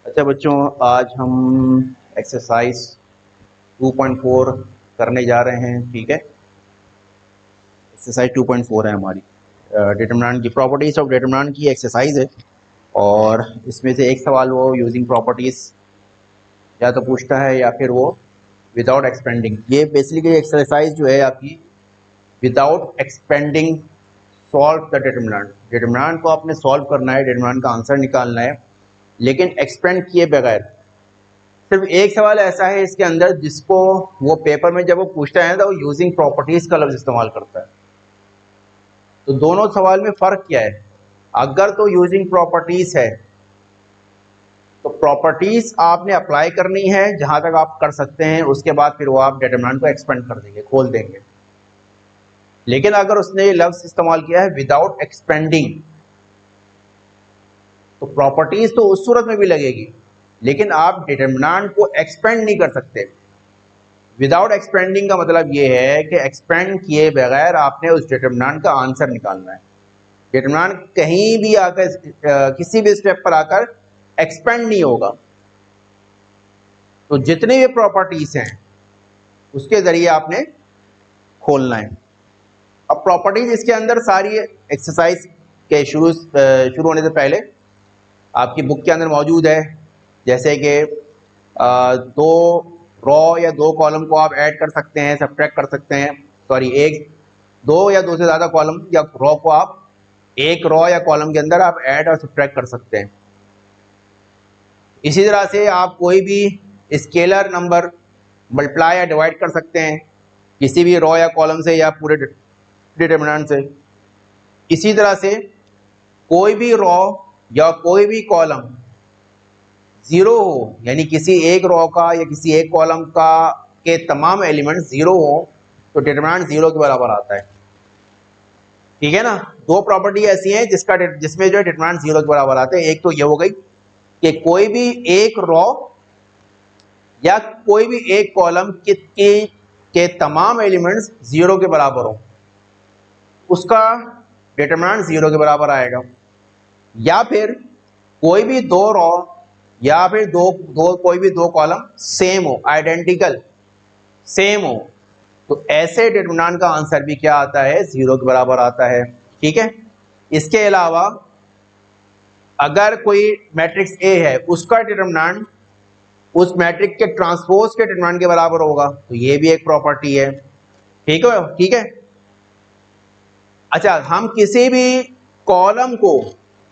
अच्छा बच्चों, आज हम एक्सरसाइज 2.4 करने जा रहे हैं। ठीक है, एक्सरसाइज 2.4 है हमारी डिटरमिनेंट की प्रॉपर्टीज ऑफ डिटरमिनेंट की एक्सरसाइज है। और इसमें से एक सवाल वो यूजिंग प्रॉपर्टीज या तो पूछता है या फिर वो विदाउट एक्सपेंडिंग। ये बेसिकली एक्सरसाइज जो है आपकी without expanding solve the determinant. Determinant को आपने सॉल्व करना है, डिटरमिनेंट का आंसर निकालना है, लेकिन एक्सपेंड किए बगैर। सिर्फ एक सवाल ऐसा है इसके अंदर जिसको वो पेपर में जब वो पूछता है ना, तो वो यूजिंग प्रॉपर्टीज का लफ्ज इस्तेमाल करता है। तो दोनों सवाल में फर्क क्या है? अगर तो यूजिंग प्रॉपर्टीज है तो प्रॉपर्टीज आपने अप्लाई करनी है जहां तक आप कर सकते हैं, उसके बाद फिर वो आप डिटरमिनेंट को एक्सपेंड कर देंगे, खोल देंगे। लेकिन अगर उसने ये लफ्ज इस्तेमाल किया है विदाउट एक्सपेंडिंग, तो प्रॉपर्टीज तो उस सूरत में भी लगेगी, लेकिन आप डिटरमिनेंट को एक्सपेंड नहीं कर सकते। विदाउट एक्सपेंडिंग का मतलब ये है कि एक्सपेंड किए बगैर आपने उस डिटरमिनेंट का आंसर निकालना है। डिटरमिनेंट कहीं भी आकर किसी भी स्टेप पर आकर एक्सपेंड नहीं होगा। तो जितनी भी प्रॉपर्टीज हैं उसके जरिए आपने खोलना है। अब प्रॉपर्टीज इसके अंदर सारी एक्सरसाइज के शुरू होने से पहले आपकी बुक के अंदर मौजूद है। जैसे कि दो रो या दो कॉलम को आप ऐड कर सकते हैं, सब्ट्रैक्ट कर सकते हैं। सॉरी, एक दो या दो से ज़्यादा कॉलम या रो को आप एक रो या कॉलम के अंदर आप ऐड और सब्ट्रैक्ट कर सकते हैं। इसी तरह से आप कोई भी स्केलर नंबर मल्टीप्लाई या डिवाइड कर सकते हैं किसी भी रो या कॉलम से या पूरे डिटरमिनेंट से। इसी तरह से कोई भी रो या कोई भी कॉलम जीरो हो, यानी किसी एक रो का या किसी एक कॉलम का के तमाम एलिमेंट जीरो हो, तो डिटरमिनेंट जीरो के बराबर आता है। ठीक है ना। दो प्रॉपर्टी ऐसी हैं जिसमें जो है डिटरमिनेंट जीरो के बराबर आते हैं। एक तो ये हो गई कि कोई भी एक रो या कोई भी एक कॉलम के तमाम एलिमेंट्स जीरो के बराबर हो, उसका डिटरमिनेंट जीरो के बराबर आएगा। या फिर कोई भी दो रो या फिर कोई भी दो कॉलम सेम हो, आइडेंटिकल सेम हो, तो ऐसे डिटरमिनेंट का आंसर भी क्या आता है? जीरो के बराबर आता है। ठीक है। इसके अलावा अगर कोई मैट्रिक्स ए है, उसका डिटरमिनेंट उस मैट्रिक्स के ट्रांसपोज के डिटरमिनेंट के बराबर होगा, तो ये भी एक प्रॉपर्टी है। ठीक है, ठीक है। अच्छा, हम किसी भी कॉलम को,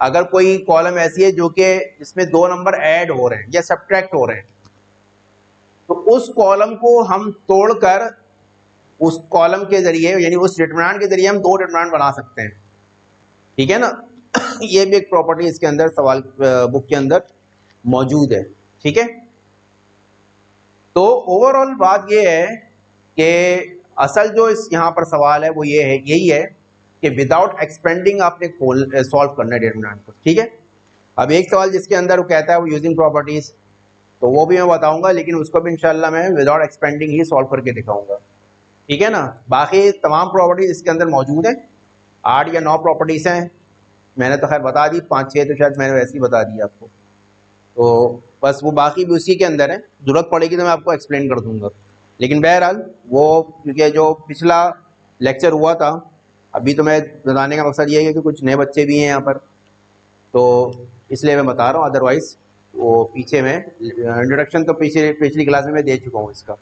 अगर कोई कॉलम ऐसी है जो कि जिसमें दो नंबर ऐड हो रहे हैं या सब्ट्रैक्ट हो रहे हैं, तो उस कॉलम को हम तोड़कर उस कॉलम के जरिए, यानी उस डिटरमिनेंट के जरिए हम दो डिटरमिनेंट बना सकते हैं। ठीक है ना। ये भी एक प्रॉपर्टी इसके अंदर सवाल बुक के अंदर मौजूद है। ठीक है। तो ओवरऑल बात ये है कि असल जो इस यहाँ पर सवाल है वो ये है, यही है कि विदाउट एक्सपेंडिंग आपने सॉल्व करना है डिटरमिनेंट को। ठीक है। अब एक सवाल जिसके अंदर वो कहता है वो यूजिंग प्रॉपर्टीज, तो वो भी मैं बताऊंगा, लेकिन उसको भी इंशाल्लाह मैं विदाउट एक्सपेंडिंग ही सॉल्व करके दिखाऊंगा। ठीक है ना। बाकी तमाम प्रॉपर्टीज इसके अंदर मौजूद है। 8 या 9 प्रॉपर्टीज हैं, मैंने तो खैर बता दी, 5-6 तो शायद मैंने वैसे ही बता दी आपको। तो बस वो बाकी भी उसी के अंदर है, जरूरत पड़ेगी तो मैं आपको एक्सप्लेन कर दूंगा। लेकिन बहरहाल वो, क्योंकि जो पिछला लेक्चर हुआ था, अभी तो मैं बताने का मकसद ये है कि कुछ नए बच्चे भी हैं यहाँ पर, तो इसलिए मैं बता रहा हूँ। अदरवाइज वो पीछे में इंट्रोडक्शन तो पिछली क्लास में मैं दे चुका हूँ इसका।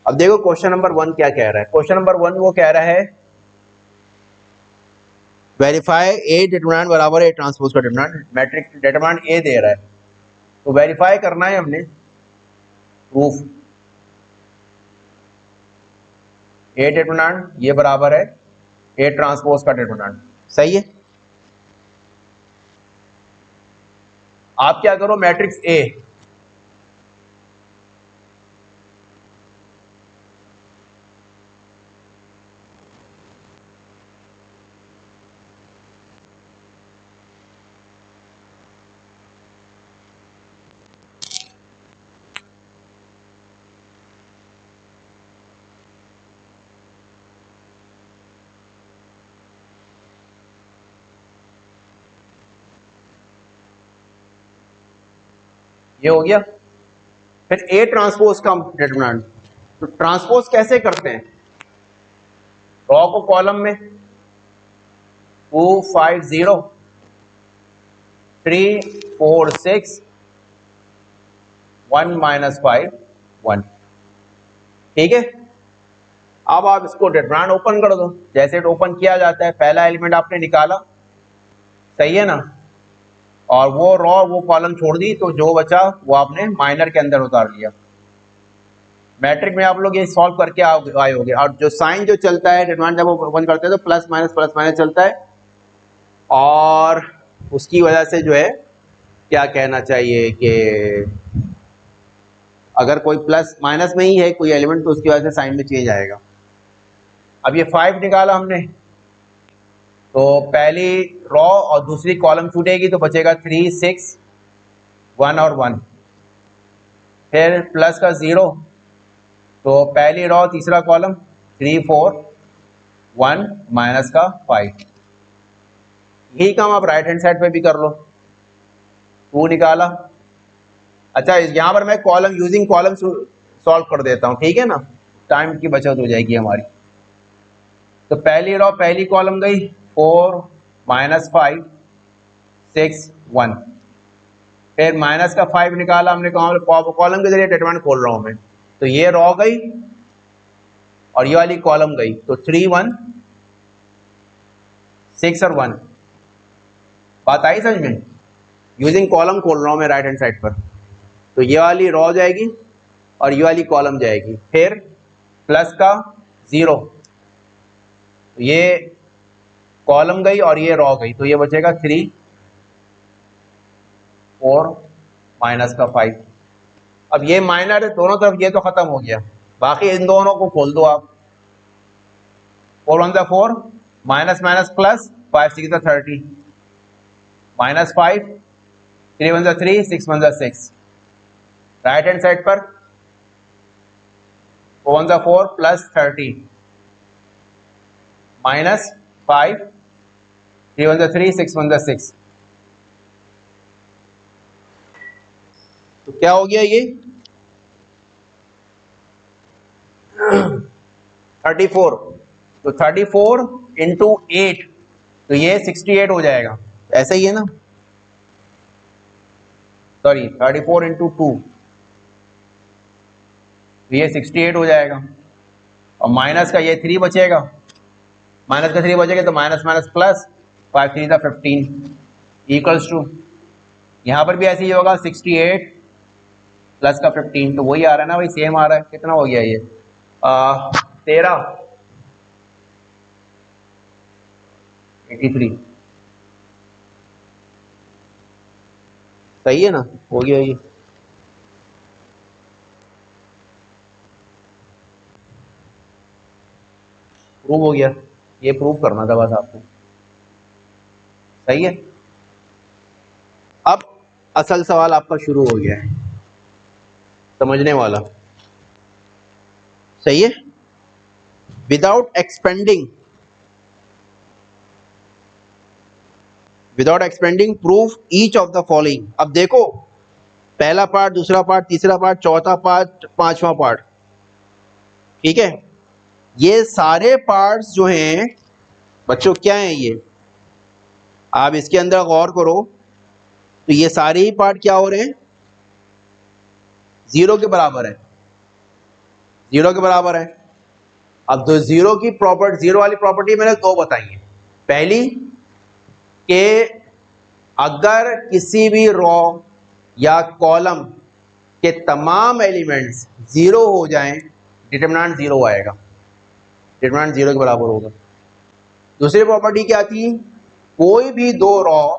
अब देखो क्वेश्चन नंबर 1 क्या कह रहा है। क्वेश्चन नंबर 1 वो कह रहा है वेरीफाई ए डिटरमिनेंट बराबर ए ट्रांसपोज का डिटरमिनेंट। मैट्रिक्स डिटरमिनेंट ए दे रहा है, तो वेरीफाई करना है हमने प्रूफ। ए डिटरमिनेंट ये बराबर है ए ट्रांसपोज का डिटरमिनेंट। सही है। आप क्या करो, मैट्रिक्स ए, ये हो गया। फिर ए ट्रांसपोज का डिटरमिनेंट, तो ट्रांसपोज कैसे करते हैं, रॉ को कॉलम में 2 5 0 3 4 6 1 -5 1, ठीक है। अब आप इसको डिटरमिनेंट ओपन कर दो, जैसे ओपन किया जाता है, पहला एलिमेंट आपने निकाला, सही है ना, और वो रॉ वो कॉलम छोड़ दी, तो जो बचा वो आपने माइनर के अंदर उतार लिया। मैट्रिक में आप लोग ये सॉल्व करके आए होंगे, और जो साइन जो चलता है डिटरमिनेंट जब वो ओपन करते हैं तो प्लस माइनस चलता है, और उसकी वजह से जो है क्या कहना चाहिए कि अगर कोई प्लस माइनस में ही है कोई एलिमेंट तो उसकी वजह से साइन में चेंज आएगा। अब ये 5 निकाला हमने, तो पहली रॉ और दूसरी कॉलम छूटेगी, तो बचेगा 3 6 1 और 1। फिर प्लस का 0, तो पहली रॉ तीसरा कॉलम 3 4 1 माइनस का 5। यही काम आप राइट हैंड साइड पे भी कर लो, 2 निकाला। अच्छा, यहाँ पर मैं कॉलम यूजिंग कॉलम सॉल्व कर देता हूँ, ठीक है ना, टाइम की बचत हो जाएगी हमारी। तो पहली रॉ पहली कॉलम गई 4 -5 6 1, फिर माइनस का 5 निकाला हमने, कॉलम के जरिए डिटरमिनेंट खोल रहा हूं मैं, तो ये रॉ गई और ये वाली कॉलम गई, तो 3 1 6 और 1। बात आई समझ में, यूजिंग कॉलम खोल रहा हूं मैं राइट हैंड साइड पर, तो ये वाली रॉ जाएगी और ये वाली कॉलम जाएगी। फिर प्लस का 0, ये कॉलम गई और ये रॉ गई, तो ये बचेगा 3 4 माइनस का 5। अब ये माइनर दोनों तरफ ये तो खत्म हो गया, बाकी इन दोनों को खोल दो आप। 4 1 4 minus minus plus 5 6 30 minus 5 3 1 3 6 1 6। Right hand side पर 4 1 4 प्लस 30 माइनस 5 3 1 3 6 1 6। तो क्या हो गया ये 34, तो 34 इंटू 8, तो ये 68 हो जाएगा, ऐसा ही है ना, सॉरी 34 इंटू 2, तो ये 68 हो जाएगा। और माइनस का ये 3 बचेगा, माइनस का 3 बचेगा, तो minus minus plus 5 3 15 equals to, यहाँ पर भी ऐसे ही होगा 68 प्लस का 15, तो वही आ रहा है ना भाई, सेम आ रहा है। कितना हो गया ये 13 83, सही है ना, हो गया ये। प्रूव हो गया, ये प्रूव करना था बस आपको, सही है। अब असल सवाल आपका शुरू हो गया है, समझने वाला, सही है। Without expanding proof each of the following. अब देखो, पहला पार्ट, दूसरा पार्ट, तीसरा पार्ट, चौथा पार्ट, पांचवा पार्ट, ठीक है। ये सारे पार्ट्स जो हैं बच्चों क्या हैं, ये आप इसके अंदर गौर करो, तो ये सारे ही पार्ट क्या हो रहे हैं, 0 के बराबर है, 0 के बराबर है। अब तो 0 की प्रॉपर्टी, 0 वाली प्रॉपर्टी मैंने 2 बताई है। पहली कि अगर किसी भी रॉ या कॉलम के तमाम एलिमेंट्स 0 हो जाएं, डिटरमिनेंट 0 आएगा, डिटरमिनेंट 0 के बराबर होगा। दूसरी प्रॉपर्टी क्या थी, कोई भी 2 रॉ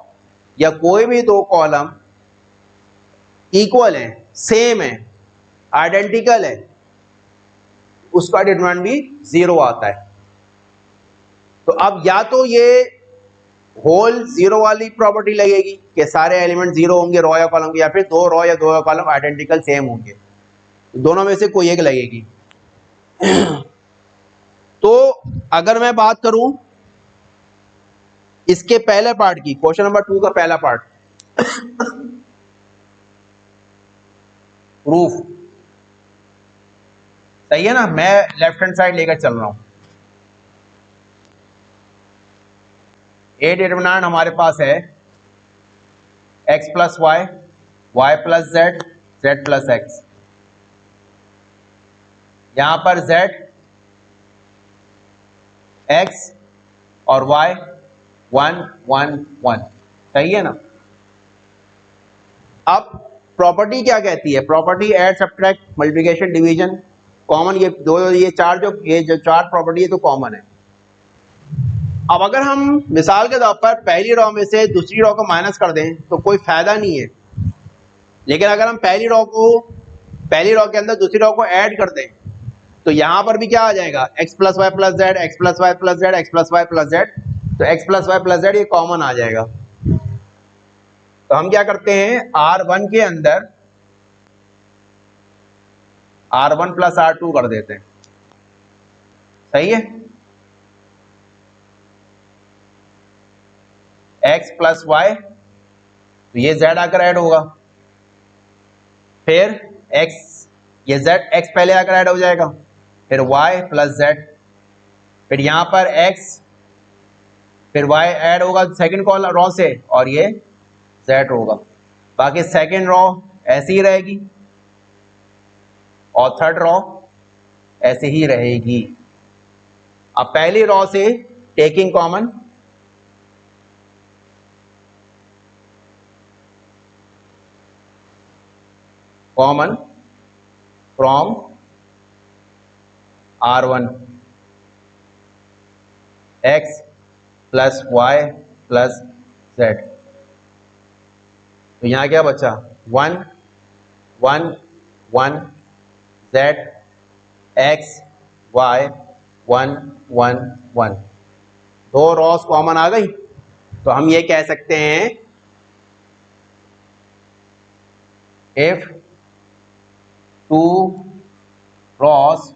या कोई भी 2 कॉलम इक्वल है, सेम है, आइडेंटिकल है, उसका डिटरमिनेंट भी 0 आता है। तो अब या तो ये होल 0 वाली प्रॉपर्टी लगेगी कि सारे एलिमेंट 0 होंगे रॉ या कॉलम के, या फिर 2 रॉ या 2 कॉलम आइडेंटिकल सेम होंगे, दोनों में से कोई एक लगेगी। तो अगर मैं बात करूं इसके पहले पार्ट की, क्वेश्चन नंबर 2 का पहला पार्ट, प्रूफ, सही है ना। मैं लेफ्ट हैंड साइड लेकर चल रहा हूं। ए डिटरमिनेंट हमारे पास है x plus y, y plus z, z plus x. यहां पर z, x और y 1 1 1, सही है ना। अब प्रॉपर्टी क्या कहती है? Property add subtract multiplication division common, ये दो, ये जो चार प्रॉपर्टी है तो कॉमन है। अब अगर हम मिसाल के तौर पर पहली रो में से दूसरी रो को माइनस कर दें तो कोई फायदा नहीं है, लेकिन अगर हम पहली रो के अंदर दूसरी रो को ऐड कर दें तो यहां पर भी क्या आ जाएगा? x plus y plus z, x plus y plus z, x plus y plus z. तो x plus y plus z ये कॉमन आ जाएगा। तो हम क्या करते हैं, R1 के अंदर R1 प्लस R2 कर देते हैं, सही है। x प्लस वाई, तो ये z आकर ऐड होगा, फिर x, ये z x पहले आकर ऐड हो जाएगा, फिर y प्लस z, फिर यहां पर x, फिर y ऐड होगा सेकंड कॉलम रो से और ये z होगा। बाकी सेकंड रो ऐसी ही रहेगी और थर्ड रो ऐसे ही रहेगी। अब पहली रो से taking common, common from R1 x plus y plus z, तो यहां क्या बचा? 1 1 1 z x y 1 1 1, दो रॉस कॉमन आ गई। तो हम ये कह सकते हैं इफ टू रॉस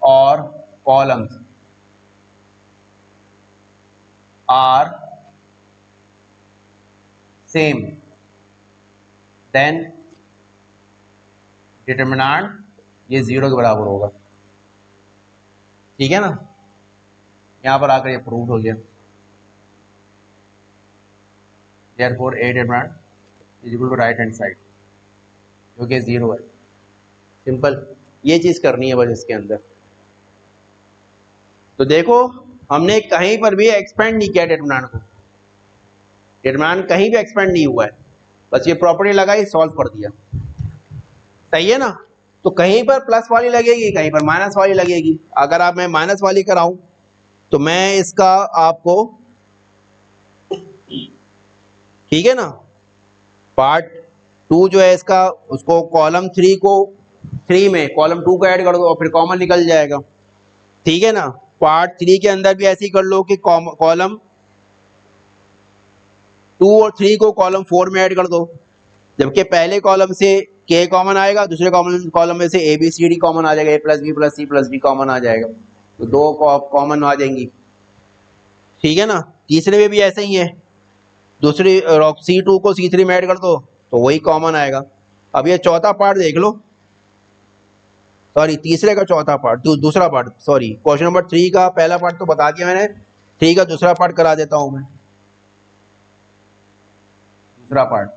और columns are same then determinant ये 0 के बराबर होगा, ठीक है ना। यहां पर आकर ये प्रूव हो गया। Therefore A determinant is equal to right hand side, जो कि 0 है। सिंपल, ये चीज करनी है बस इसके अंदर। तो देखो हमने कहीं पर भी एक्सपेंड नहीं किया डिटरमिनेंट को, डिटरमिनेंट कहीं भी एक्सपेंड नहीं हुआ है, बस ये प्रॉपर्टी लगाई, सॉल्व कर दिया, सही है ना। तो कहीं पर प्लस वाली लगेगी, कहीं पर माइनस वाली लगेगी। अगर आप मैं माइनस वाली कराऊं तो मैं इसका आपको, ठीक है ना, पार्ट 2 जो है इसका, उसको कॉलम 3 को 3 में कॉलम 2 को ऐड कर दो और फिर कॉमन निकल जाएगा, ठीक है ना। पार्ट 3 के अंदर भी ऐसे ही कर लो कि कॉलम 2 और 3 को कॉलम 4 में ऐड कर दो, जबकि पहले कॉलम से k कॉमन आएगा, दूसरे कॉलम में से A B C D common आ जाएगा, a plus B plus C plus D common आ जाएगा, तो दो कॉमन आ जाएंगी, ठीक है ना। तीसरे में भी ऐसे ही है, दूसरी C2 को C3 में ऐड कर दो तो वही कॉमन आएगा। अब ये चौथा पार्ट देख लो, सॉरी तीसरे का चौथा पार्ट, दूसरा पार्ट, सॉरी क्वेश्चन नंबर 3 का पहला पार्ट तो बता दिया मैंने, 3 का दूसरा पार्ट करा देता हूं मैं। दूसरा पार्ट,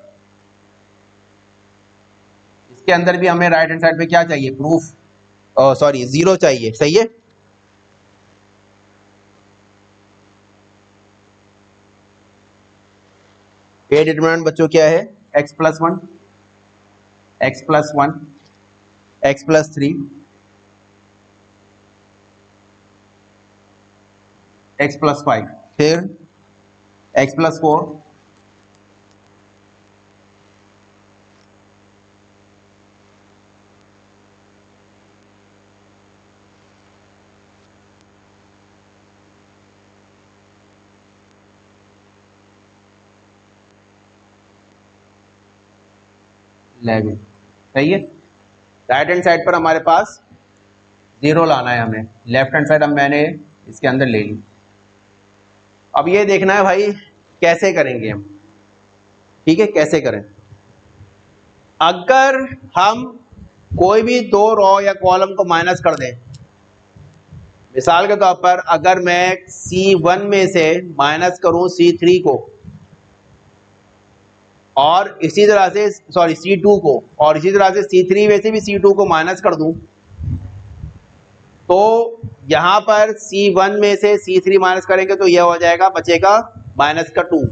इसके अंदर भी हमें राइट हैंड साइड पे क्या चाहिए? प्रूफ, सॉरी 0 चाहिए, सही है। ए डिटरमिनेंट बच्चों क्या है? x plus 1, x plus 1, x plus 3, x plus 5, फिर x प्लस 4, लेवल, सही है। राइट हैंड साइड पर हमारे पास 0 लाना है हमें, लेफ्ट हैंड साइड अब मैंने इसके अंदर ले ली। अब ये देखना है भाई कैसे करेंगे हम, ठीक है, कैसे करें। अगर हम कोई भी दो रो या कॉलम को माइनस कर दें, मिसाल के तौर पर अगर मैं C1 में से माइनस करूं C3 को, और इसी तरह से C2 को, और इसी तरह से C3 में से भी C2 को माइनस कर दूं, तो यहां पर C1 में से C3 माइनस करेंगे तो यह हो जाएगा, बचेगा -2,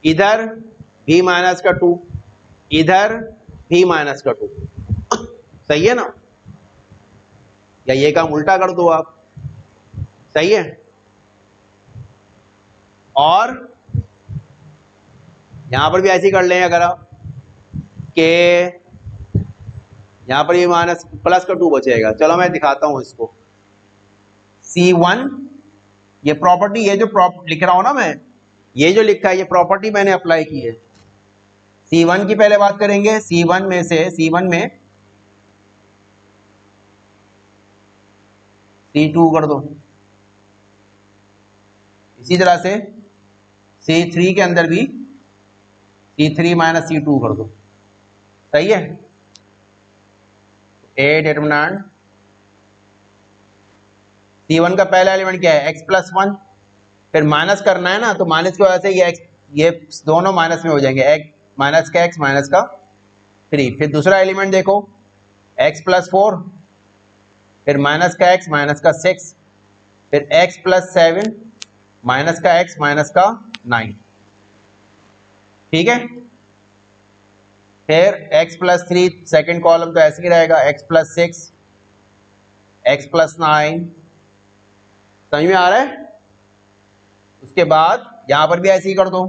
इधर भी -2, इधर भी -2। सही है ना? या ये काम उल्टा कर दो आप, सही है। और यहां पर भी ऐसे ही कर लें अगर आप, कि यहां पर ये +2 बचेगा। चलो मैं दिखाता हूं इसको। C1, ये प्रॉपर्टी, ये जो लिख रहा हूं ना मैं, ये जो लिखा है ये प्रॉपर्टी मैंने अप्लाई की है। C1 की पहले बात करेंगे। C1 में से C1 में C2 कर दो, इसी तरह से C3 के अंदर भी C3 - C2 कर दो। सही है। ए डिटरमिनेंट C1 का पहला एलिमेंट क्या है? x+1। फिर माइनस करना है ना, तो माइनस की वजह से ये दोनों माइनस में हो जाएंगे, -x -3। फिर दूसरा एलिमेंट देखो, x+4, फिर -x -6, फिर x+7, -x -9। ठीक है। फिर x+3 सेकेंड कॉलम तो ऐसे ही रहेगा, x+6, x+9। समझ में आ रहा है? उसके बाद यहां पर भी ऐसे ही कर दो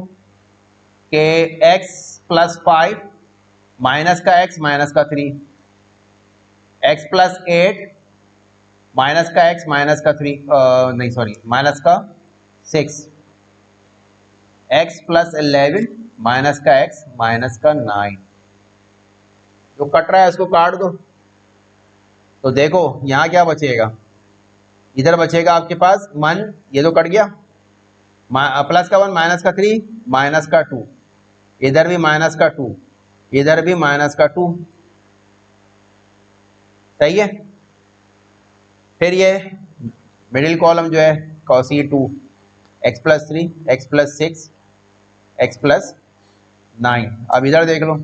कि x+5, -x -3, x+8, -x -3, नहीं सॉरी, -6, x+11, -x -9। जो कट रहा है उसको काट दो। तो देखो यहां क्या बचेगा, इधर बचेगा आपके पास 1, ये तो कट गया, +1, -3, -2, इधर भी -2, इधर भी -2। सही है। फिर ये मिडिल कॉलम जो है C2, x+3, x+6, x+9। अब इधर देख लो,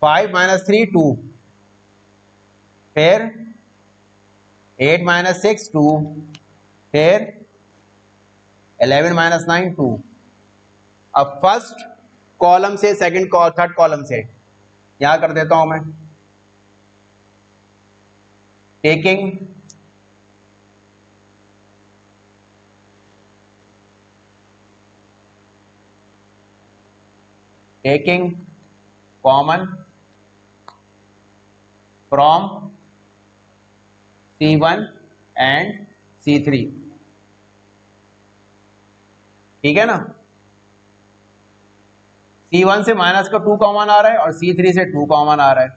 5 - 3 2, फिर 8 - 6 2, फिर 11 - 9 2। अब फर्स्ट कॉलम से थर्ड कॉलम से यहां कर देता हूं मैं, taking common from C1 and C3। ठीक है ना? C1 से -2 कॉमन आ रहा है और C3 से 2 कॉमन आ रहा है,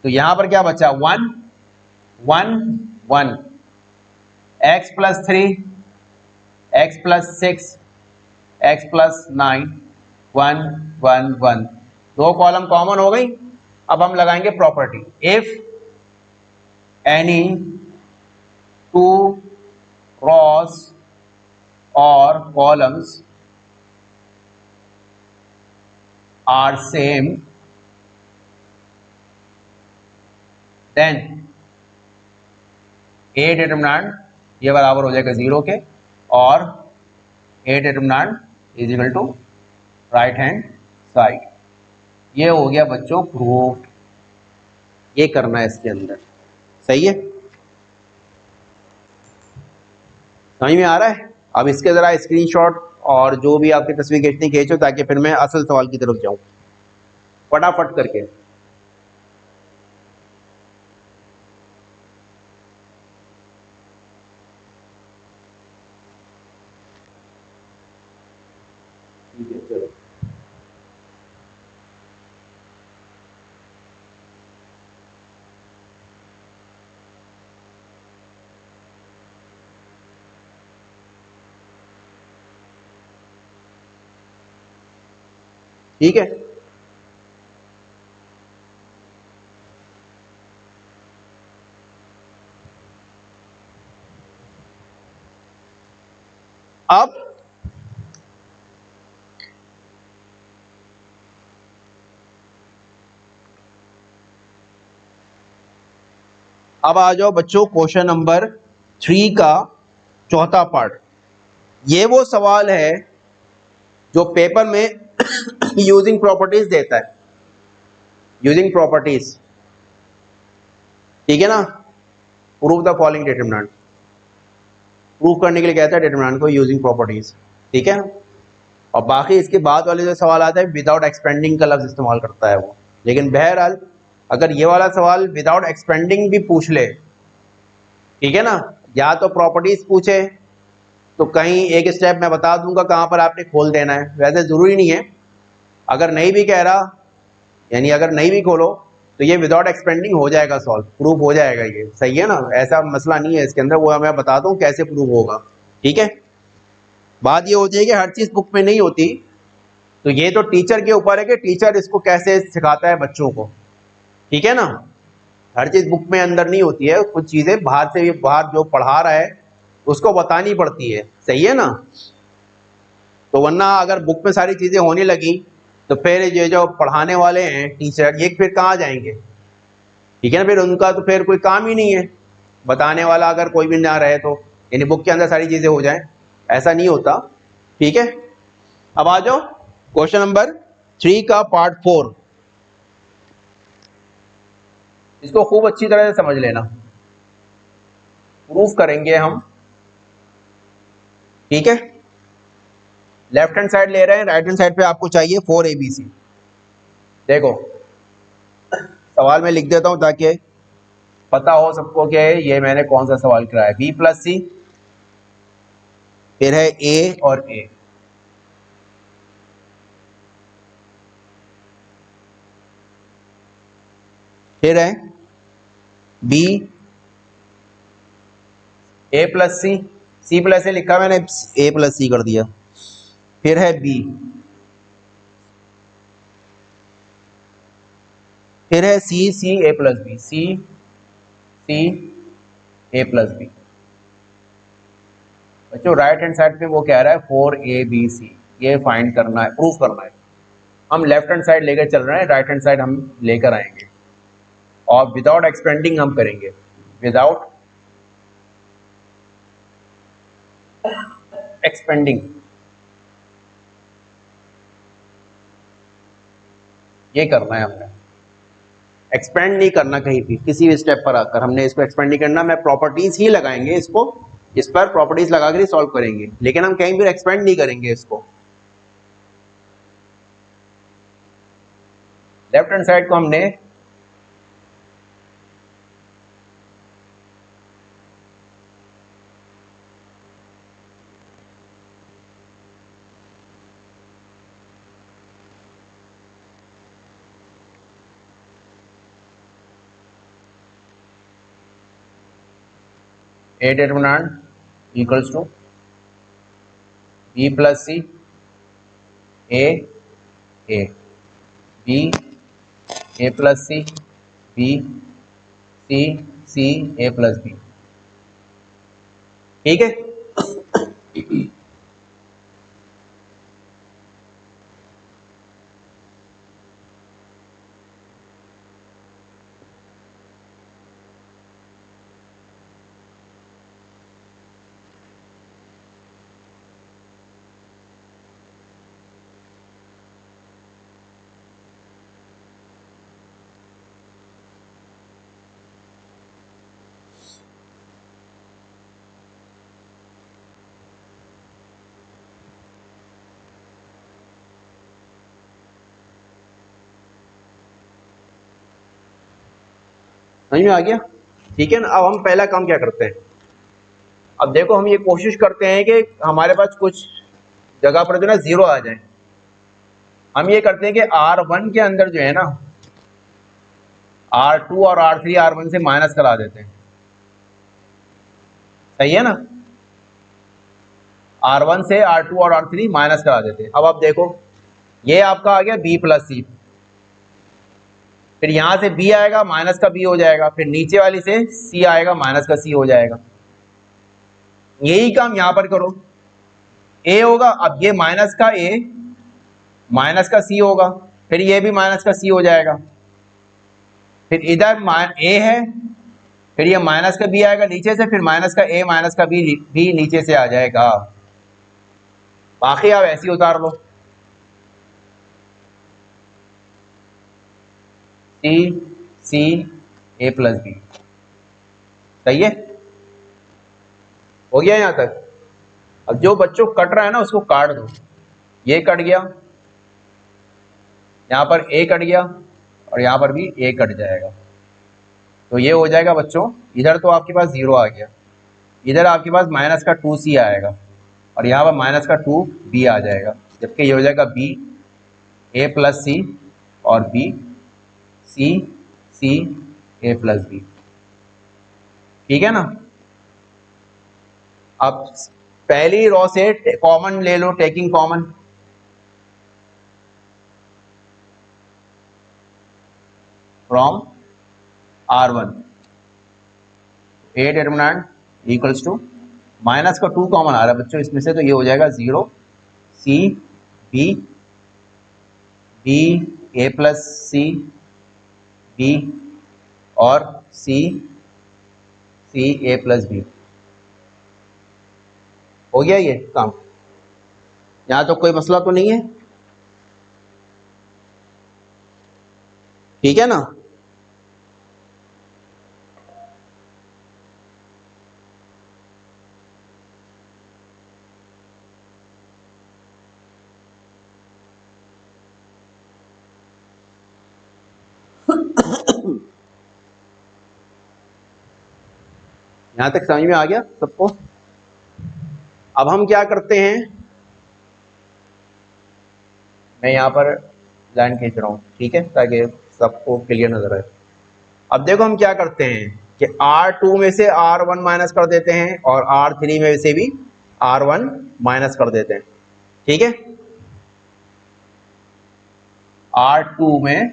तो यहां पर क्या बचा? 1 1 1, x+3, x+6, x+9, 1 1 1। दो कॉलम कॉमन हो गई। अब हम लगाएंगे property, if any two rows और columns are same, then a determinant ये बराबर हो जाएगा 0 के, और ए determinant is equal to right hand side. ये हो गया बच्चों प्रूफ। ये करना है इसके अंदर। सही है? समझ में आ रहा है? अब इसके जरा स्क्रीनशॉट और जो भी आपकी तस्वीर खींचनी खींचो, ताकि फिर मैं असल सवाल की तरफ जाऊं फटाफट करके। ठीक है, चलो। ठीक है। अब आ जाओ बच्चों क्वेश्चन नंबर 3 का चौथा पार्ट। ये वो सवाल है जो पेपर में यूजिंग प्रॉपर्टीज देता है, यूजिंग प्रॉपर्टीज, ठीक है ना। Prove the following determinant, prove करने के लिए कहता है डिटरमिनेंट को यूजिंग प्रॉपर्टीज, ठीक है। और बाकी इसके बाद वाले जो सवाल आता है विदाउट एक्सपेंडिंग का लफ्ज इस्तेमाल करता है वो। लेकिन बहरहाल अगर ये वाला सवाल विदाउट एक्सपेंडिंग भी पूछ ले, ठीक है ना, या तो प्रॉपर्टीज पूछे तो कहीं एक स्टेप मैं बता दूंगा कहां पर आपने खोल देना है, वैसे जरूरी नहीं है। अगर नहीं भी कह रहा, यानी अगर नहीं भी खोलो तो ये विदाउट एक्सपेंडिंग हो जाएगा, सॉल्व प्रूफ हो जाएगा, ये सही है ना, ऐसा मसला नहीं है इसके अंदर, वो मैं बताता हूँ कैसे प्रूफ होगा, ठीक है। बात ये होती है कि हर चीज बुक में नहीं होती, तो ये तो टीचर के ऊपर है कि टीचर इसको कैसे सिखाता है बच्चों को, ठीक है ना। हर चीज बुक में अंदर नहीं होती है, कुछ चीजें बाहर से भी, बाहर जो पढ़ा रहा है उसको बतानी पड़ती है, सही है ना। तो वरना अगर बुक में सारी चीजें होने लगी तो फिर ये जो पढ़ाने वाले हैं टीचर, ये फिर कहाँ जाएंगे, ठीक है ना, फिर उनका तो फिर कोई काम ही नहीं है। बताने वाला अगर कोई भी ना रहे तो, यानी बुक के अंदर सारी चीजें हो जाएं, ऐसा नहीं होता, ठीक है। अब आ जाओ क्वेश्चन नंबर 3 का पार्ट 4। इसको खूब अच्छी तरह से समझ लेना, प्रूफ करेंगे हम, ठीक है। लेफ्ट हैंड साइड ले रहे हैं, राइट हैंड साइड पे आपको चाहिए 4ABC। देखो सवाल में लिख देता हूं ताकि पता हो सबको कि ये मैंने कौन सा सवाल कराया। B + C, फिर है A और A, फिर है B, A + C, C + A लिखा मैंने, A + C कर दिया, फिर है B, फिर है C, C A + B, C C A + B। बच्चों राइट हैंड साइड पे वो कह रहा है 4ABC, ये फाइंड करना है, प्रूफ करना है। हम लेफ्ट हैंड साइड लेकर चल रहे हैं, राइट हैंड साइड हम लेकर आएंगे और विदाउट एक्सपेंडिंग हम करेंगे, विदाउट एक्सपेंडिंग। ये करना है हमने, एक्सपेंड नहीं करना कहीं भी, किसी भी स्टेप पर आकर हमने इसको एक्सपेंड नहीं करना। मैं प्रॉपर्टीज ही लगाएंगे इसको, इस पर प्रॉपर्टीज लगाकर ही सॉल्व करेंगे, लेकिन हम कहीं भी एक्सपेंड नहीं करेंगे इसको। लेफ्ट हैंड साइड को हमने A determinant equals to B + C, A B, A + C, B C, C A + B, ठीक है। समझ में आ गया, ठीक है ना। अब हम पहला काम क्या करते हैं, अब देखो हम ये कोशिश करते हैं कि हमारे पास कुछ जगह पर जो ना 0 आ जाए। हम ये करते हैं कि R1 के अंदर जो है ना R2 और R3 R1 से माइनस करा देते हैं, सही है ना। R1 से R2 और R3 माइनस करा देते हैं। अब आप देखो ये आपका आ गया B + C, फिर यहां से B आएगा माइनस का B हो जाएगा, फिर नीचे वाली से C आएगा माइनस का C हो जाएगा। यही काम यहां पर करो, ए होगा, अब ये माइनस का ए माइनस का सी होगा, फिर ये भी माइनस का सी हो जाएगा, फिर इधर ए है, फिर ये माइनस का बी आएगा नीचे से, फिर माइनस का ए माइनस का बी नीचे से आ जाएगा। बाकी आप ऐसे ही उतार लो, सी सी ए प्लस बी। सही है, हो गया यहां तक। अब जो बच्चों कट रहा है ना उसको काट दो, ये कट गया, यहां पर ए कट गया और यहां पर भी ए कट जाएगा, तो ये हो जाएगा बच्चों, इधर तो आपके पास 0 आ गया, इधर आपके पास माइनस का 2c आएगा और यहाँ पर माइनस का 2b आ जाएगा, जबकि ये हो जाएगा b a प्लस सी और b c c a plus B. ठीक है ना। अब पहली रो से कॉमन ले लो, taking common, from R1 a determinant equals to minus का 2 कॉमन आ रहा है बच्चों इसमें से, तो ये हो जाएगा 0 सी बी बी ए प्लस सी बी और सी सी ए प्लस बी। हो गया ये काम, यहां तो कोई मसला तो नहीं है। ठीक है ना। यहां तक समझ में आ गया सबको। अब हम क्या करते हैं, मैं यहां पर लाइन खींच रहा हूं, ठीक है, ताकि सबको क्लियर नजर आए। अब देखो हम क्या करते हैं कि R2 में से R1 माइनस कर देते हैं और R3 में से भी R1 माइनस कर देते हैं। ठीक है, R2 में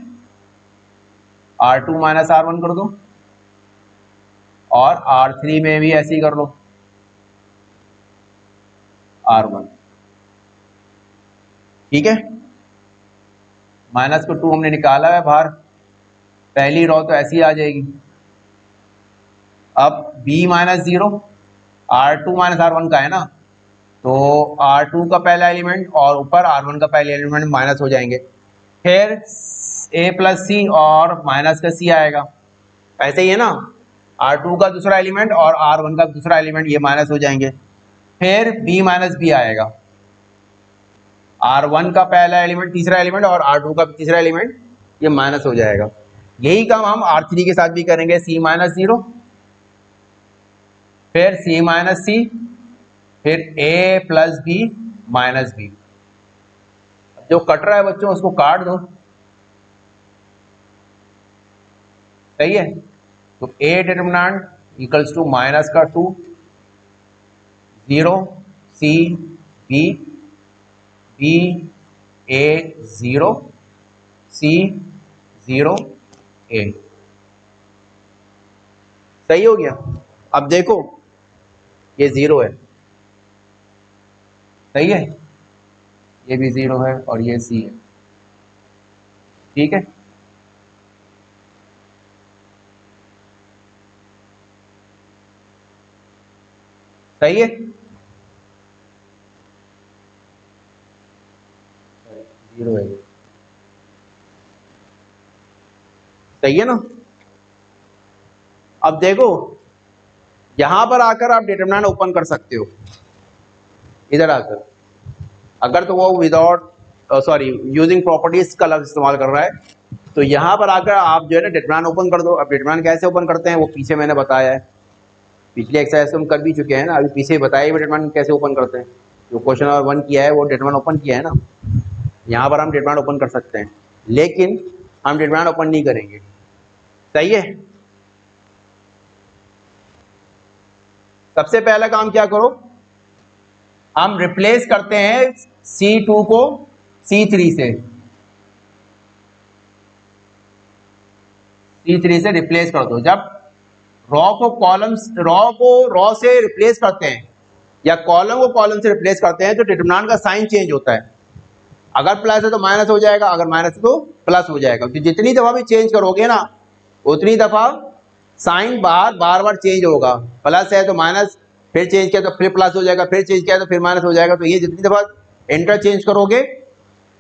R2 माइनस R1 कर दो और R3 में भी ऐसे ही कर लो R1। ठीक है, माइनस को 2 हमने निकाला है बाहर, पहली रो तो ऐसी आ जाएगी। अब b minus 0 R2 minus R1 का है ना, तो R2 का पहला एलिमेंट और ऊपर R1 का पहला एलिमेंट माइनस हो जाएंगे, फिर a प्लस सी और माइनस का c आएगा, ऐसे ही है ना। R2 का दूसरा एलिमेंट और R1 का दूसरा एलिमेंट ये माइनस हो जाएंगे, फिर b माइनस बी आएगा, R1 का पहला एलिमेंट तीसरा एलिमेंट और R2 का तीसरा एलिमेंट ये माइनस हो जाएगा। यही काम हम R3 के साथ भी करेंगे, c माइनस 0 फिर c माइनस सी फिर a plus B minus B. जो कट रहा है बच्चों उसको काट दो। सही है, तो a determinant equals to minus का 2 0 c b b a 0 c 0 a। सही हो गया। अब देखो ये 0 है, सही है, ये भी 0 है और ये c है। ठीक है, सही है, 0 है, सही है ना। अब देखो यहां पर आकर आप डिटरमिनेंट ओपन कर सकते हो, इधर आकर, अगर तो वो विदाउट सॉरी यूजिंग प्रॉपर्टीज का लफ्ज इस्तेमाल कर रहा है, तो यहां पर आकर आप जो है ना डिटरमिनेंट ओपन कर दो। अब डिटरमिनेंट कैसे ओपन करते हैं वो पीछे मैंने बताया है, पिछले एक्सरसाइज हम कर भी चुके हैं ना, अभी पीछे बताया डिटरमिनेंट कैसे ओपन करते हैं। जो क्वेश्चन नंबर 1 किया है वो डिटरमिनेंट ओपन किया है ना, यहाँ पर हम डिटरमिनेंट ओपन कर सकते हैं, लेकिन हम डिटरमिनेंट ओपन नहीं करेंगे। सही है, सबसे पहला काम क्या करो, हम रिप्लेस करते हैं C2 को C3 से, C3 से रिप्लेस कर दो। जब रॉ को कॉलम्स रॉ से रिप्लेस करते हैं या कॉलम को कॉलम से रिप्लेस करते हैं तो डिटरमिनेंट का साइन चेंज होता है। अगर प्लस है तो माइनस हो जाएगा, अगर माइनस है तो प्लस हो जाएगा। तो जितनी दफा भी चेंज करोगे ना उतनी दफा साइन बार बार चेंज होगा। प्लस है तो माइनस, फिर चेंज किया तो फिर प्लस हो जाएगा, फिर चेंज किया तो फिर माइनस हो जाएगा। तो ये जितनी दफा इंटरचेंज करोगे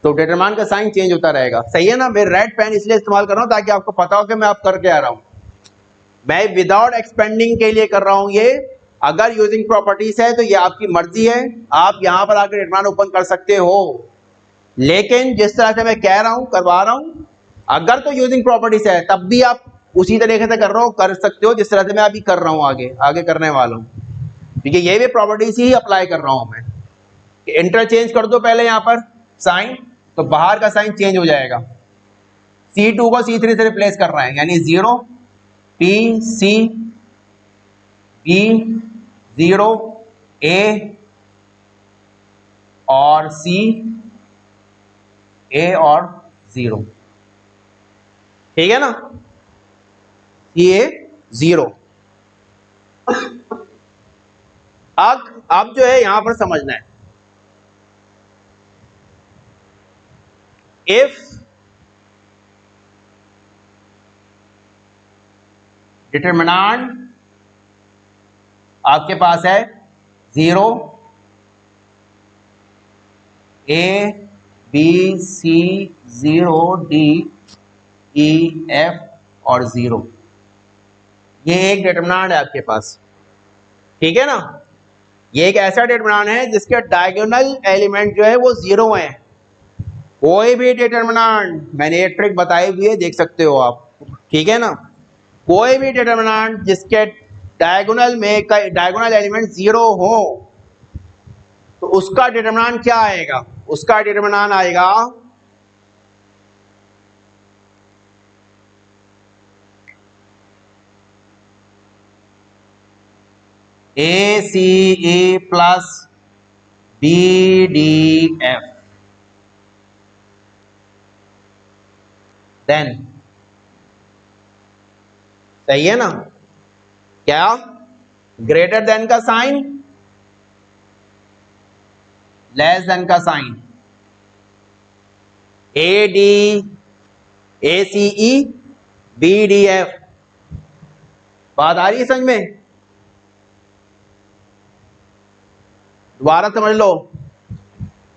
तो डिटरमिनेंट का साइन चेंज होता रहेगा। सही है ना। मैं रेड पेन इसलिए इस्तेमाल कर रहा हूँ ताकि आपको पता हो कि मैं आप करके आ रहा हूँ। मैं विदाउट एक्सपेंडिंग के लिए कर रहा हूँ ये। अगर यूजिंग प्रॉपर्टीज है तो ये आपकी मर्जी है, आप यहाँ पर आकर डिटरमिनेंट ओपन कर सकते हो। लेकिन जिस तरह से मैं कह रहा हूँ करवा रहा हूँ, अगर तो यूजिंग प्रॉपर्टीज है तब भी आप उसी तरीके से कर सकते हो जिस तरह से मैं अभी कर रहा हूँ, आगे करने वाला हूँ। ठीक है, ये भी प्रॉपर्टीज ही अप्लाई कर रहा हूँ मैं। इंटरचेंज कर दो पहले यहाँ पर साइन, तो बाहर का साइन चेंज हो जाएगा। C2 को C3 से रिप्लेस कर रहे हैं, यानी 0 P C B 0 A और C A और 0। ठीक है ना, ये 0। अब जो है यहां पर समझना है, इफ डिटरमिनेंट आपके पास है 0 A B C 0 D E F और 0, ये एक डिटरमिनेंट है आपके पास। ठीक है ना, ये एक ऐसा डिटरमिनेंट है जिसके डायगोनल एलिमेंट जो है वो 0 है। कोई भी डिटरमिनेंट, मैंने ये ट्रिक बताई हुई है, देख सकते हो आप। ठीक है ना, कोई भी डिटरमिनेंट जिसके डायगोनल एलिमेंट 0 हो तो उसका डिटरमिनेंट क्या आएगा? उसका डिटरमिनेंट आएगा ACE प्लस BDF। देन सही है ना, क्या ग्रेटर देन का साइन, लेस देन का साइन, AD ACE BDF। बात आ रही है समझ में? दोबारा समझ लो,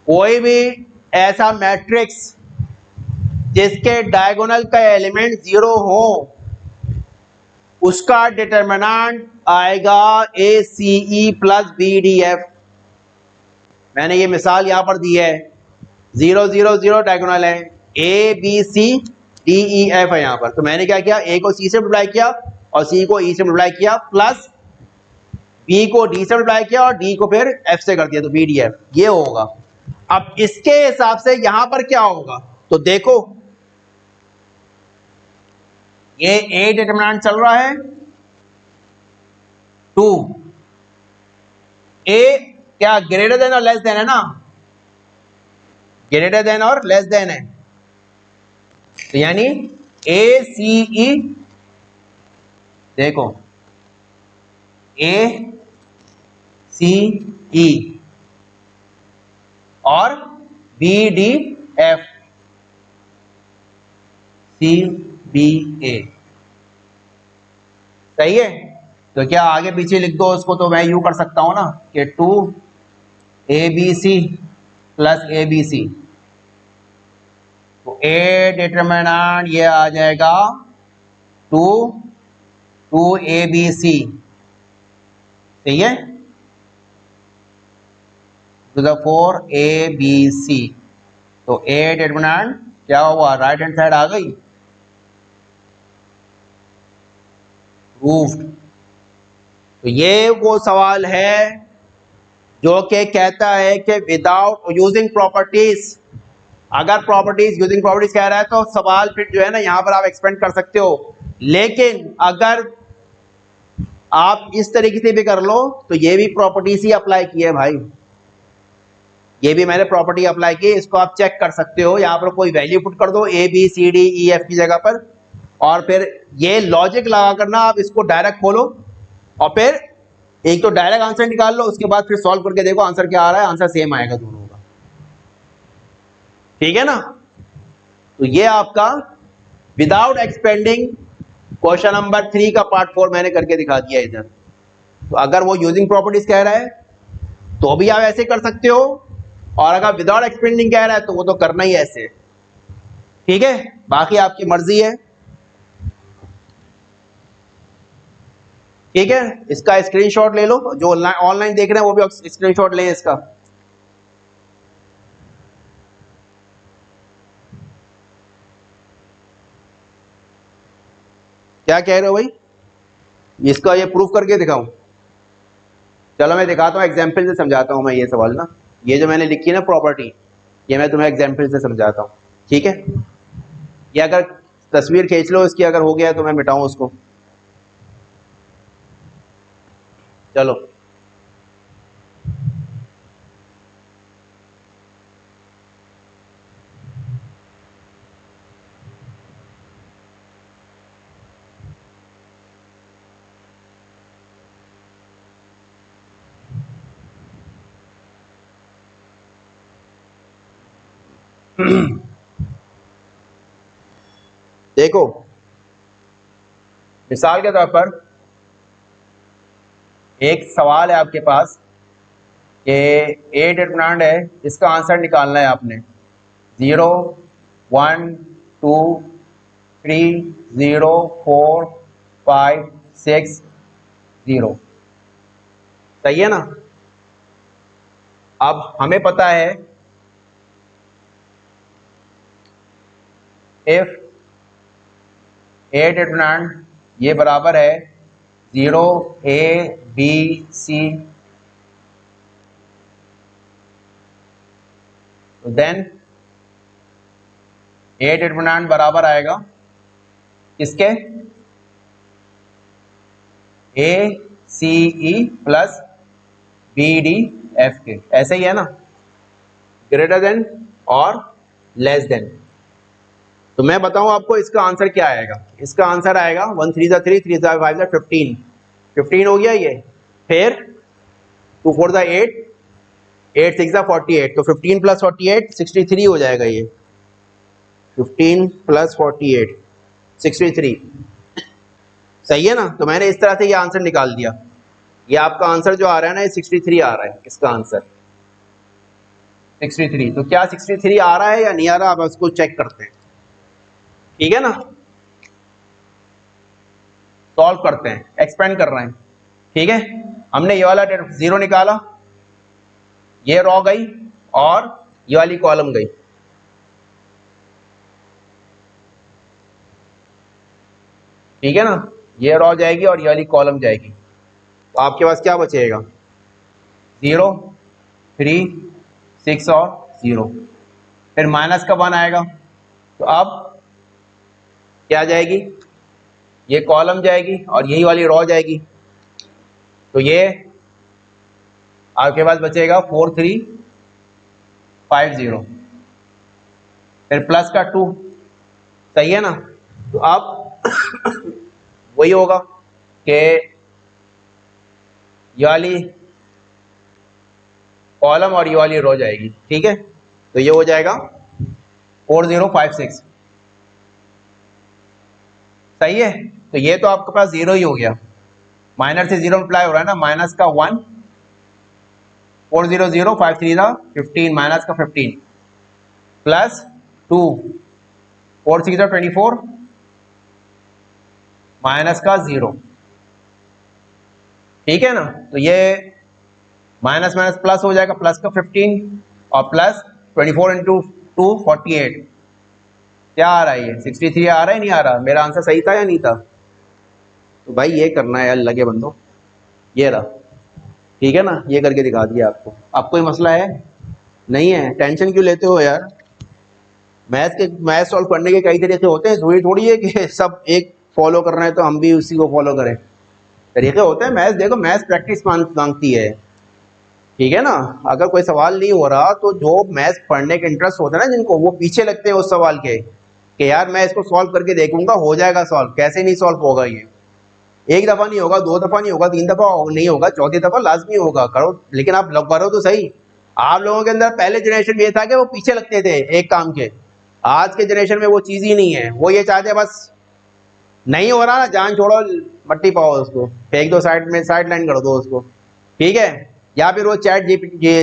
कोई भी ऐसा मैट्रिक्स जिसके डायगोनल का एलिमेंट 0 हो उसका डिटरमिनेंट आएगा ACE प्लस BDF। मैंने ये मिसाल यहां पर दी है, 0 0 0 डायगोनल है, A B C D E F है यहां पर। तो मैंने क्या किया, A को C से मल्टीप्लाई किया और C को E से मल्टीप्लाई किया, प्लस B को D से मल्टीप्लाई किया और D को फिर F से कर दिया, तो BDF ये होगा। अब इसके हिसाब से यहां पर क्या होगा, तो देखो ये A डिटरमिनेंट चल रहा है 2, A क्या ग्रेटर देन और लेस देन है ना, ग्रेटर देन और लेस देन है, तो यानी ACE, देखो ACE और BDF CBA। सही है, तो क्या आगे पीछे लिख दो उसको, तो मैं यूं कर सकता हूं ना कि 2 ABC प्लस ABC, तो A डिटरमिनेंट ये आ जाएगा 2 ABC। सही है, तो 4 ABC, तो A डिटरमिनेंट क्या हुआ, राइट हैंड साइड आ गई, प्रूव्ड। तो ये वो सवाल है जो कि कहता है कि विदाउट यूजिंग प्रॉपर्टीज, अगर प्रॉपर्टीज यूजिंग प्रॉपर्टीज कह रहा है तो सवाल फिर जो है ना यहां पर आप एक्सपेंड कर सकते हो। लेकिन अगर आप इस तरीके से भी कर लो तो ये भी प्रॉपर्टीज ही अप्लाई की है भाई, ये भी मैंने प्रॉपर्टी अप्लाई की, इसको आप चेक कर सकते हो। यहाँ पर कोई वैल्यू पुट कर दो ABCDEF की जगह पर, और फिर ये लॉजिक लगा करना, आप इसको डायरेक्ट खोलो और फिर एक तो डायरेक्ट आंसर निकाल लो, उसके बाद फिर सॉल्व करके देखो आंसर क्या आ रहा है, आंसर सेम आएगा दोनों का, ठीक है ना। तो ये आपका विदाउट एक्सपेंडिंग क्वेश्चन नंबर 3 का पार्ट 4 मैंने करके दिखा दिया इधर। तो अगर वो यूजिंग प्रॉपर्टीज कह रहा है तो भी आप ऐसे कर सकते हो, और अगर विदाउट एक्सपेंडिंग कह रहा है तो वो तो करना ही ऐसे, ठीक है, बाकी आपकी मर्जी है, ठीक है। इसका स्क्रीनशॉट ले लो, जो ऑनलाइन देख रहे हैं वो भी स्क्रीनशॉट लें इसका। क्या कह रहे हो भाई, इसका ये प्रूफ करके दिखाऊं? चलो मैं दिखाता हूँ, एग्जाम्पल से समझाता हूँ मैं ये सवाल ना, ये जो मैंने लिखी है ना प्रॉपर्टी, ये मैं तुम्हें एग्जाम्पल से समझाता हूँ, ठीक है। ये अगर तस्वीर खींच लो इसकी, अगर हो गया तो मैं मिटाऊं उसको, चलो। देखो मिसाल के तौर पर एक सवाल है आपके पास कि ए डिटरमिनेंट है, इसका आंसर निकालना है आपने 0 1 2 3 0 4 5 6 0, सही है ना। अब हमें पता है इफ ए डिटरमिनेंट ये बराबर है 0 A B C, तो देन ए डिटरमिनेंट बराबर आएगा किसके, A C E plus B D F के, ऐसे ही है ना, ग्रेटर देन और लेस देन। तो मैं बताऊं आपको इसका आंसर क्या आएगा, इसका आंसर आएगा 1 3 3 3 5 15, 15 हो गया ये, फिर 2 4 8 8 6 48, तो 15 प्लस 48 63 हो जाएगा ये, 15 प्लस 48 63, सही है ना। तो मैंने इस तरह से ये आंसर निकाल दिया, ये आपका आंसर जो आ रहा है ना ये 63 आ रहा है, इसका आंसर 63। तो क्या 63 आ रहा है या नहीं आ रहा, आप उसको चेक करते हैं, ठीक है ना। सॉल्व करते हैं, एक्सपेंड कर रहे हैं, ठीक है। हमने ये वाला 0 निकाला, ये रो गई और ये वाली कॉलम गई, ठीक है ना, ये रो जाएगी और ये वाली कॉलम जाएगी, तो आपके पास क्या बचेगा 0 3 6 और 0, फिर माइनस का 1 आएगा, तो अब क्या जाएगी, ये कॉलम जाएगी और यही वाली रो जाएगी, तो ये आपके पास बचेगा 4 3 5 0, फिर प्लस का 2, सही है ना। तो अब वही होगा कि ये वाली कॉलम और ये वाली रो जाएगी, ठीक है, तो ये हो जाएगा 4 0 5 6, सही है। तो ये तो आपके पास 0 ही हो गया, माइनस से 0 अप्लाई हो रहा है ना, माइनस का 1 4 0 0 5 3 15, माइनस का 15 प्लस 2 4 6 24 माइनस का 0, ठीक है ना। तो ये माइनस माइनस प्लस हो जाएगा, प्लस का 15 और प्लस 24 इंटू 2 48, क्या आ रहा है ये 63 आ रहा है, नहीं आ रहा, मेरा आंसर सही था या नहीं था। तो भाई ये करना है यार, लगे बंदो, ये रहा, ठीक है ना, ये करके दिखा दिया आपको। अब कोई मसला है नहीं है, टेंशन क्यों लेते हो यार, मैथ सॉल्व करने के कई तरीके होते हैं, जरूरी थोड़ी है कि सब एक फॉलो कर रहे हैं तो हम भी उसी को फॉलो करें, तरीके होते हैं मैथ, देखो मैथ प्रैक्टिस मांगती है, ठीक है ना। अगर कोई सवाल नहीं हो रहा तो जो मैथ पढ़ने के इंटरेस्ट होता है ना जिनको, वो पीछे लगते हैं उस सवाल के कि यार मैं इसको सॉल्व करके देखूंगा, हो जाएगा सॉल्व, कैसे नहीं सॉल्व होगा ये, एक दफा नहीं होगा, दो दफा नहीं होगा, तीन दफा नहीं होगा, चौथी दफा लाजमी होगा। करो, लेकिन आप करो तो सही। आप लोगों के अंदर पहले जनरेशन में ये था कि वो पीछे लगते थे एक काम के। आज के जनरेशन में वो चीज ही नहीं है। वो ये चाहते हैं बस नहीं हो रहा ना, जान छोड़ो, मट्टी पाओ उसको, फेंक दो साइड में, साइड लाइन कर दो उसको, ठीक है। या फिर वो चैट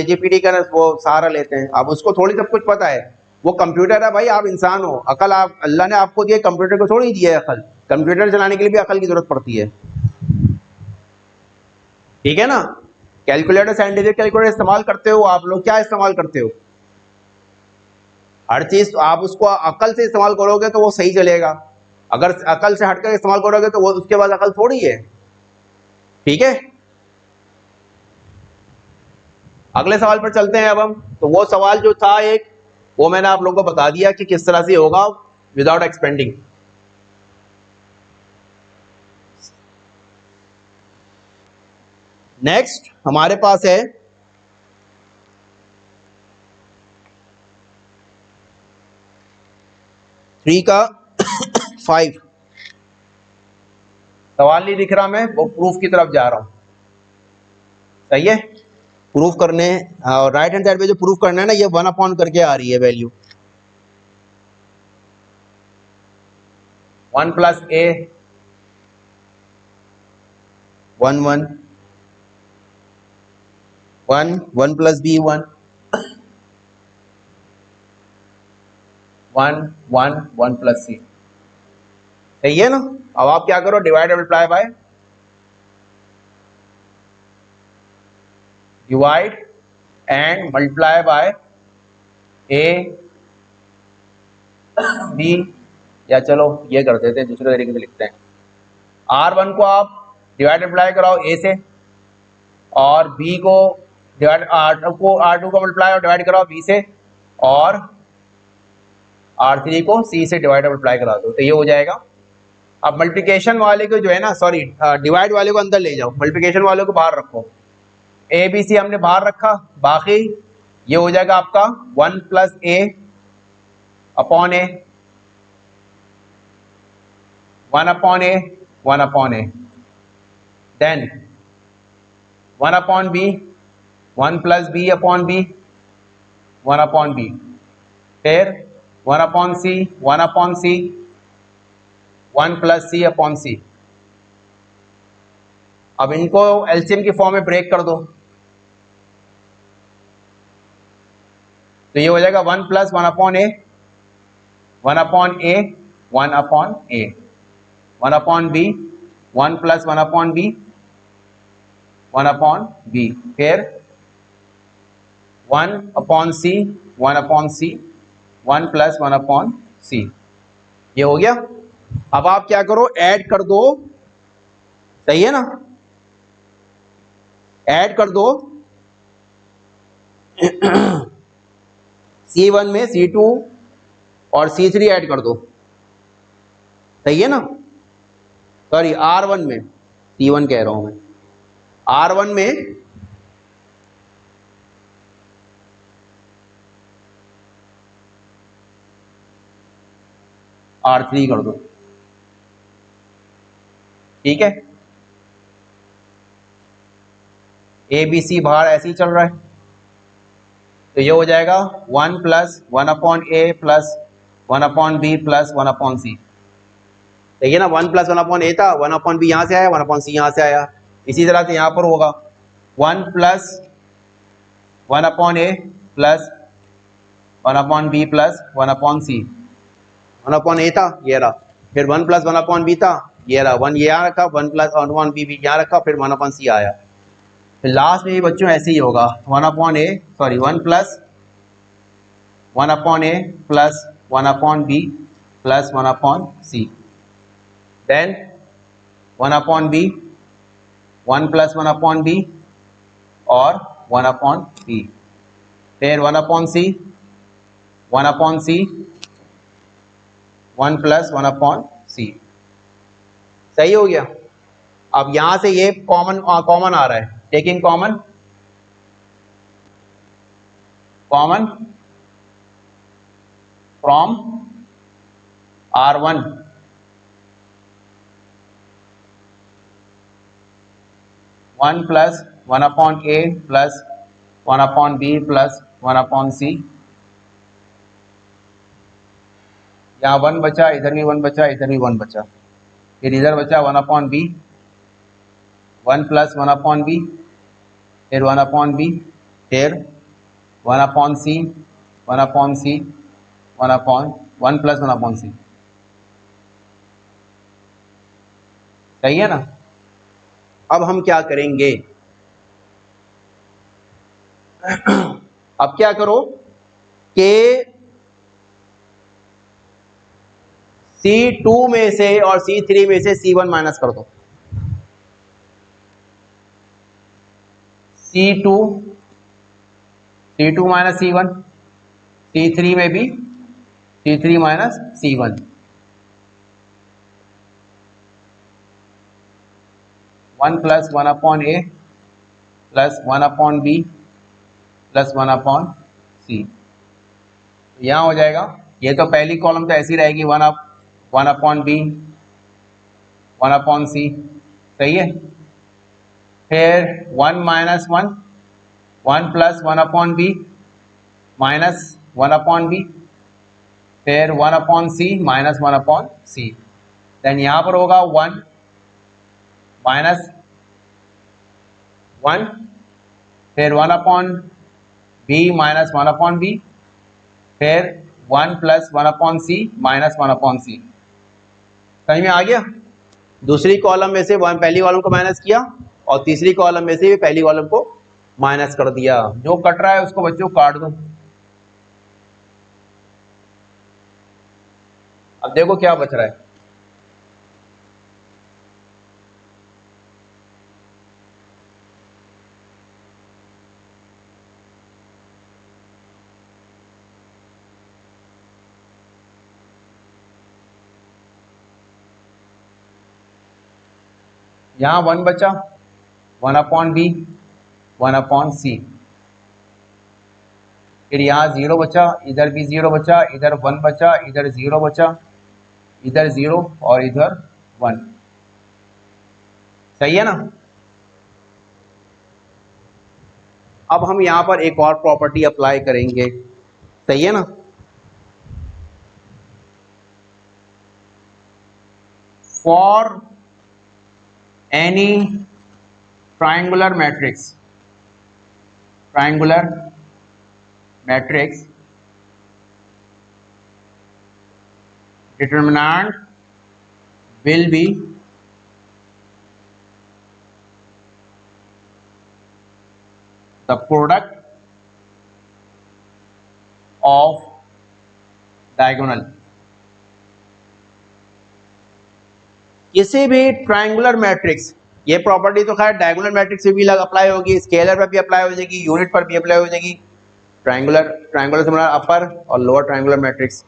जीपीटी का वो सहारा लेते हैं। अब उसको थोड़ी सब कुछ पता है, वो कंप्यूटर है भाई, आप इंसान हो। अकल आप अल्लाह ने आपको दिया, कंप्यूटर को थोड़ी दिया है अकल। कंप्यूटर चलाने के लिए भी अकल की जरूरत पड़ती है, ठीक है ना। कैलकुलेटर, साइंटिफिक कैलकुलेटर इस्तेमाल करते हो आप लोग, क्या इस्तेमाल करते हो? हर चीज आप उसको अकल से इस्तेमाल करोगे तो वो सही चलेगा। अगर अकल से हटकर इस्तेमाल करोगे तो वो उसके बाद अकल थोड़ी है, ठीक है। अगले सवाल पर चलते हैं अब हम। तो वो सवाल जो था एक, वो मैंने आप लोगों को बता दिया कि किस तरह से होगा विदाउट एक्सपेंडिंग। नेक्स्ट हमारे पास है 3 का 5। सवाल नहीं दिख रहा, मैं वो प्रूफ की तरफ जा रहा हूं, सही है। प्रूफ करने राइट हैंड साइड पे जो प्रूफ करना है ना, ये 1 करके आ रही है value. 1 plus A 1 1 1 1 plus B 1 1 1 1 plus C, सही है ना। अब आप क्या करो, divide multiply by, divide and multiply by A B, या चलो ये कर देते हैं, दूसरे तरीके से लिखते हैं। R1 को आप डिवाइड मल्टीप्लाई कराओ ए से, और बी को डिवाइड R2 को मल्टीप्लाई और डिवाइड कराओ बी से, और R3 को सी से डिवाइड मल्टीप्लाई करा दो, तो ये हो जाएगा। अब मल्टीप्लिकेशन वाले को जो है ना, सॉरी डिवाइड वाले को अंदर ले जाओ, मल्टीप्लिकेशन वाले को बाहर रखो। ए बी सी हमने बाहर रखा, बाकी ये हो जाएगा आपका 1 plus A upon A, 1 upon A 1 upon A, then 1 upon B 1 plus B upon B 1 upon B, फिर 1 अपॉन सी 1 अपॉन सी 1 प्लस सी अपॉन सी। अब इनको एलसीएम की फॉर्म में ब्रेक कर दो, तो ये हो जाएगा 1 plus 1 upon A 1 upon A 1 upon A, 1 upon B 1 plus 1 upon B 1 upon B, फिर 1 अपॉन सी 1 अपॉन सी 1 प्लस 1 अपॉन सी, ये हो गया। अब आप क्या करो, ऐड कर दो, सही है ना, ऐड कर दो C1 में C2 और C3 ऐड कर दो, सही है ना। सॉरी R1 में, C1 कह रहा हूं मैं, R1 में R3 कर दो, ठीक है। ए बी सी बाहर ऐसे ही चल रहा है, तो ये हो जाएगा 1 प्लस 1 अपॉन ए plus 1 upon B plus 1 upon C, देखिए ना, 1 प्लस 1 अपॉन ए था, 1 अपॉन बी यहाँ से आया, 1 अपॉन सी यहाँ से आया। इसी तरह से यहाँ पर होगा 1 plus 1 upon A plus 1 upon B plus 1 upon C, 1 upon A था ये रहा, फिर 1 प्लस 1 अपॉन बी था ये रहा, 1 ये यहाँ रखा, 1 प्लस 1 अपॉन बी भी यहाँ रखा, फिर 1 अपॉन सी आया। फिर लास्ट में भी बच्चों ऐसे ही होगा, 1 upon a sorry 1 plus 1 upon A plus 1 upon B plus 1 upon C, then 1 upon B 1 plus 1 upon b और 1 अपॉन बी, फिर 1 अपॉन सी 1 अपॉन सी 1 प्लस 1 अपॉन सी, सही हो गया। अब यहां से ये कॉमन आ रहा है, taking common from R1 1 plus 1 upon A plus 1 upon B plus 1 upon C. यहाँ 1 बचा, इधर भी 1 बचा, इधर भी 1 बचा, फिर इधर बचा 1 upon B, 1 plus 1 upon B, फिर 1 अपॉन बी, फिर 1 अपॉन सी, 1 अपॉन सी, 1 अपॉन 1 प्लस 1 अपॉन सी। सही है ना। अब हम क्या करेंगे, अब क्या करो कि C2 में से और C3 में से C1 माइनस कर दो। C2 माइनस C1, C3 में भी C3 minus C1। 1 plus 1 upon ए plus 1 upon B plus 1 upon C. यहाँ हो जाएगा, ये तो पहली कॉलम तो ऐसी रहेगी 1 अपॉन बी 1 अपॉन सी। सही है। फिर 1 minus 1, 1 plus 1 upon B minus 1 upon B, फिर 1 अपॉन सी माइनस 1 अपॉन सी। देन यहाँ पर होगा 1 माइनस 1, फिर 1 upon B minus 1 upon B, फिर 1 plus 1 upon C minus 1 upon C. समझ में आ गया। दूसरी कॉलम में से पहली कॉलम को माइनस किया और तीसरी कॉलम में से पहली कॉलम को माइनस कर दिया। जो कट रहा है उसको बच्चों काट दो। अब देखो क्या बच रहा है। यहाँ 1 बचा, 1 अपॉन बी 1 अपॉन सी। फिर यहाँ 0 बचा, इधर भी 0 बचा, इधर 1 बचा, इधर 0 बचा, इधर 0 और इधर 1। सही है ना। अब हम यहाँ पर एक और प्रॉपर्टी अप्लाई करेंगे। सही है ना। For any triangular matrix, determinant will be the product of diagonal। किसी भी ट्रायंगुलर मैट्रिक्स, ये प्रॉपर्टी तो खैर डायगोनल मैट्रिक्स से भी अप्लाई होगी, स्केलर पर भी अप्लाई हो जाएगी, यूनिट पर भी अप्लाई हो जाएगी। ट्रायंगुलर से बना अपर और लोअर ट्रायंगुलर मैट्रिक्स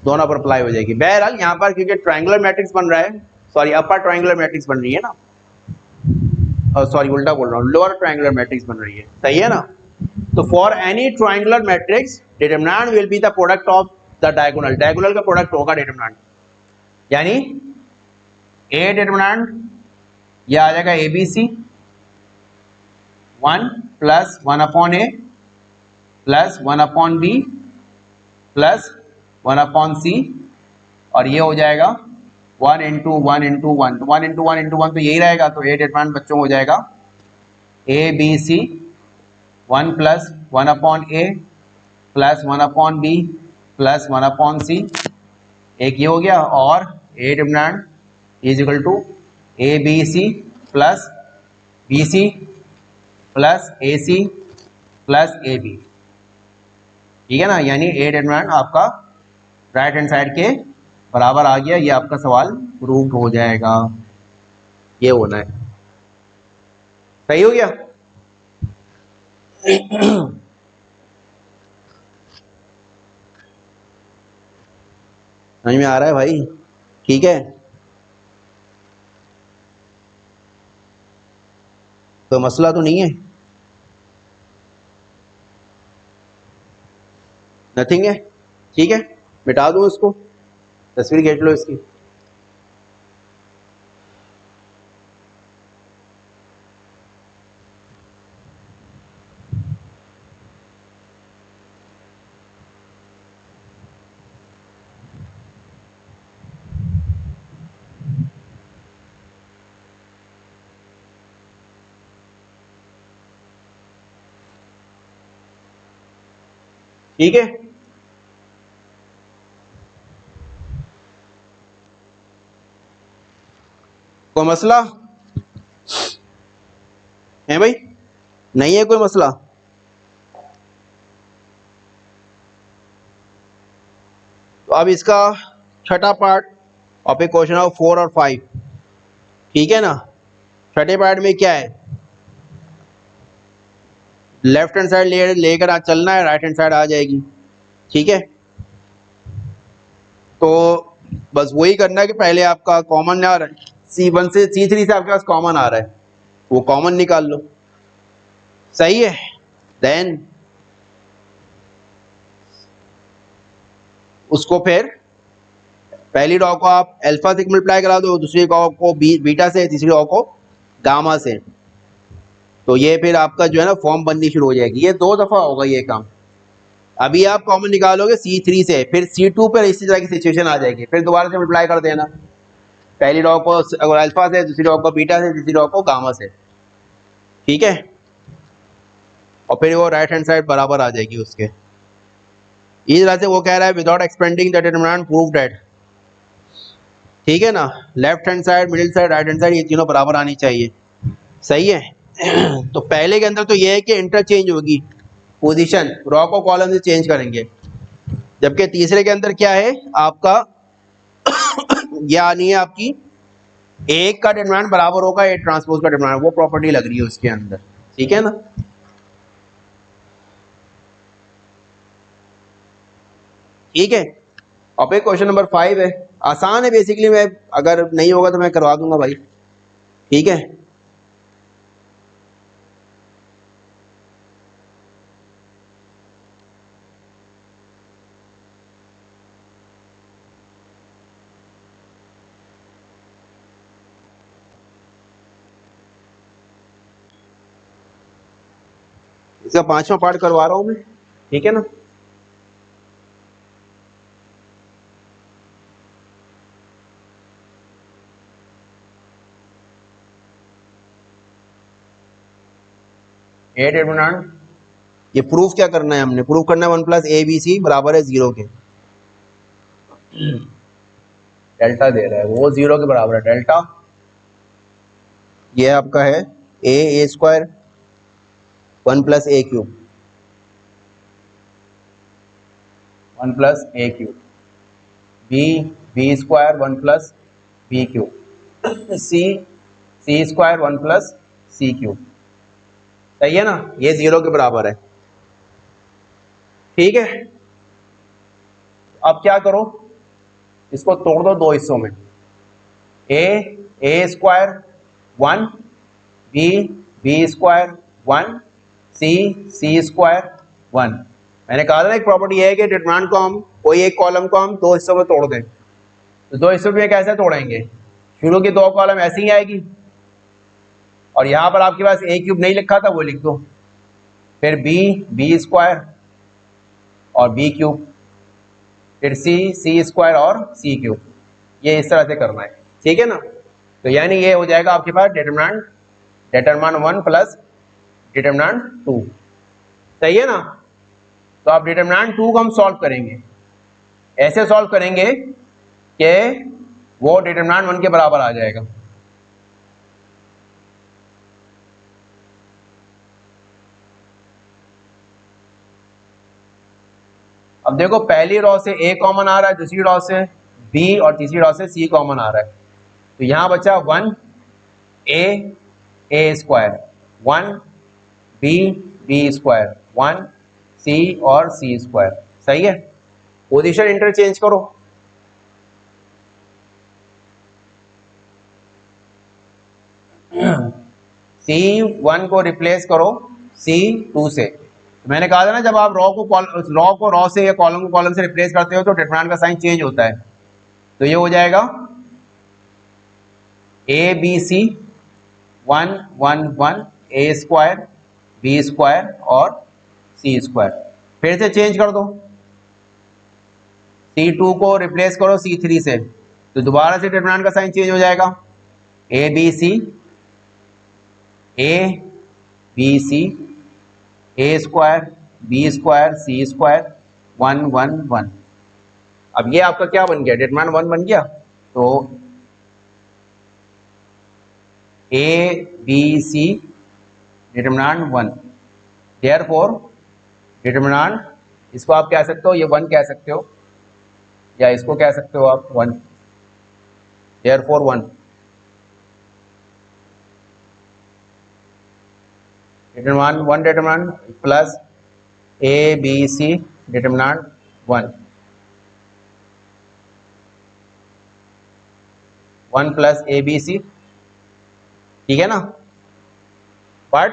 दोनों पर अप्लाई हो जाएगी। बहरहाल यहाँ पर क्योंकि ट्रायंगुलर मैट्रिक्स बन रहा है, सॉरी अपर ट्रायंगुलर मैट्रिक्स बन रही है ना, सॉरी उल्टा बोल रहा हूँ, लोअर ट्रायंगुलर मैट्रिक्स बन रही है। सही है ना। तो for any triangular matrix determinant will be the product of the diagonal. Diagonal का प्रोडक्ट होगा डिटरमिनेंट, यानी ए डिटरमिनेंट यह आ जाएगा A B C 1 plus 1 upon A plus 1 upon B plus 1 upon C, और ये हो जाएगा 1 इंटू 1 इंटू 1, 1 इंटू 1 इंटू 1 तो यही रहेगा। तो ए डिटरमिनेंट बच्चों हो जाएगा A B C 1 plus 1 upon A plus 1 upon B plus 1 upon C. एक ये हो गया, और ए determinant is equal to A B C plus B C plus A C plus A B. ठीक है ना। यानी ए डिटरमिनेंट आपका राइट हैंड साइड के बराबर आ गया। ये आपका सवाल प्रूव हो जाएगा। ये होना है। सही हो गया। समझ में आ रहा है भाई। ठीक है। तो मसला तो नहीं है, नथिंग है। ठीक है, मिटा दूं इसको, तस्वीर खींच लो इसकी। ठीक है, कोई मसला है भाई? नहीं है कोई मसला? तो अब इसका छठा पार्ट और फिर क्वेश्चन नंबर 4 और 5, ठीक है ना। छठे पार्ट में क्या है, लेफ्ट हैंड साइड लेकर आज चलना है, राइट हैंड साइड आ जाएगी, ठीक है। तो बस वही करना है कि पहले आपका कॉमन आ रहा है, C1 से C3 से आपके पास कॉमन आ रहा है, वो कॉमन निकाल लो, सही है। देन उसको फिर पहली रॉ को आप अल्फा से मल्टीप्लाई करा दो, दूसरी रॉ को बीटा से, तीसरी रॉ को गामा से, तो ये फिर आपका जो है ना फॉर्म बननी शुरू हो जाएगी। ये 2 दफा होगा ये काम। अभी आप कॉमन निकालोगे C3 से, फिर C2 पर इसी तरह की सिचुएशन आ जाएगी, फिर दोबारा से मल्टीप्लाई कर देना, पहली रॉ को अल्फा से, दूसरी रॉ को बीटा से, तीसरी रॉ को गामा से, ठीक है। और फिर वो राइट हैंड साइड बराबर आ जाएगी उसके। इस तरह से वो कह रहा है without expanding the determinant prove that, ठीक है ना। Left hand side, middle side, right hand side, ये तीनों बराबर आनी चाहिए, सही है। तो पहले के अंदर तो ये है कि इंटरचेंज होगी पोजीशन, रॉ को कॉलम से चेंज करेंगे, जबकि तीसरे के अंदर क्या है आपका यानी है आपकी एक का डिटरमिनेंट बराबर होगा ए ट्रांसपोज का डिटरमिनेंट, वो प्रॉपर्टी लग रही है उसके अंदर, ठीक है ना। ठीक है, अब एक क्वेश्चन नंबर 5 है, आसान है बेसिकली, मैं अगर नहीं होगा तो मैं करवा दूंगा भाई, ठीक है। इसका 5वां पार्ट करवा रहा हूं मैं, ठीक है ना। ए डिटरमिनेंट, ये प्रूफ क्या करना है, हमने प्रूफ करना है 1 प्लस ए बी सी बराबर है 0 के, डेल्टा दे रहा है वो 0 के बराबर है डेल्टा, ये आपका है A square 1 plus A cube, 1 plus A cube, B square 1 plus B cube, C square 1 plus C cube, सही है ना, ये 0 के बराबर है, ठीक है। अब क्या करो, इसको तोड़ दो 2 हिस्सों में, ए स्क्वायर 1, बी स्क्वायर 1, सी स्क्वायर 1। मैंने कहा था ना एक प्रॉपर्टी है कि डिटरमिनेंट को हम कोई एक कॉलम को हम 2 हिस्सों में तोड़ दें, तो 2 हिस्सों में कैसे तोड़ेंगे, शुरू की 2 कॉलम ऐसी ही आएगी, और यहां पर आपके पास ए क्यूब नहीं लिखा था वो लिख दो, फिर बी स्क्वायर और बी क्यूब, फिर सी स्क्वायर और सी क्यूब, ये इस तरह से करना है, ठीक है ना। तो यानी ये हो जाएगा आपके पास डिटरमिनेंट 1 प्लस डिटरमिनेंट 2, सही है ना। तो आप डिटरमिनेंट 2 को हम सॉल्व करेंगे, ऐसे सॉल्व करेंगे कि वो डिटरमिनेंट 1 के बराबर आ जाएगा, अब देखो पहली रॉ से ए कॉमन आ रहा है, दूसरी रॉ से बी और तीसरी रॉ से सी कॉमन आ रहा है, तो यहां बचा 1 ए स्क्वायर, 1 बी स्क्वायर, 1 सी और सी स्क्वायर, सही है। पोजीशन इंटरचेंज करो, C1 को रिप्लेस करो C2 से। तो मैंने कहा था ना जब आप रॉ से या कॉलम को कॉलम से रिप्लेस करते हो तो डिटरमिनेंट का साइन चेंज होता है, तो ये हो जाएगा A B C 1 1 1 A square B square और सी स्क्वायर, फिर से चेंज कर दो, C2 को रिप्लेस करो C3 से, तो दोबारा से डिटरमिनेंट का साइन चेंज हो जाएगा, A B C A square B square C square 1 1 1। अब ये आपका क्या बन गया, डिटरमिनेंट 1 बन गया। तो A B C determinant 1, therefore determinant, इसको आप कह सकते हो ये 1 कह सकते हो, या इसको कह सकते हो आप 1, therefore 1 determinant 1 determinant plus A B C determinant 1 plus A B C, ठीक है ना। बट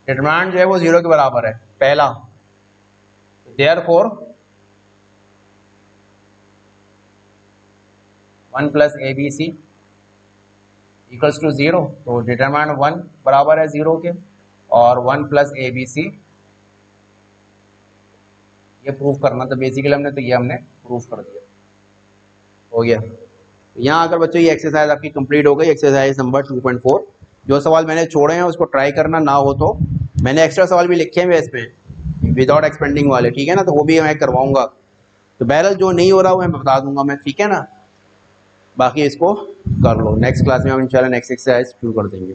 डिटरमिनेंट जो है वो 0 के बराबर है पहला, therefore 1 plus A B C equals to 0। तो डिटरमिनेंट 1 बराबर है 0 के, और 1 प्लस ए बी सी ये प्रूफ करना था बेसिकली हमने, तो ये हमने प्रूफ कर दिया, हो गया। तो यहाँ अगर बच्चों ये एक्सरसाइज आपकी कंप्लीट हो गई, एक्सरसाइज नंबर 2.4। जो सवाल मैंने छोड़े हैं उसको ट्राई करना, ना हो तो मैंने एक्स्ट्रा सवाल भी लिखे हैं इस पे विदाउट एक्सपेंडिंग वाले, ठीक है ना, तो वो भी मैं करवाऊंगा। तो बहरहाल जो नहीं हो रहा वो मैं बता दूंगा मैं, ठीक है ना। बाकी इसको कर लो, नेक्स्ट क्लास में हम इंशाल्लाह नेक्स्ट एक्सरसाइज शुरू कर देंगे।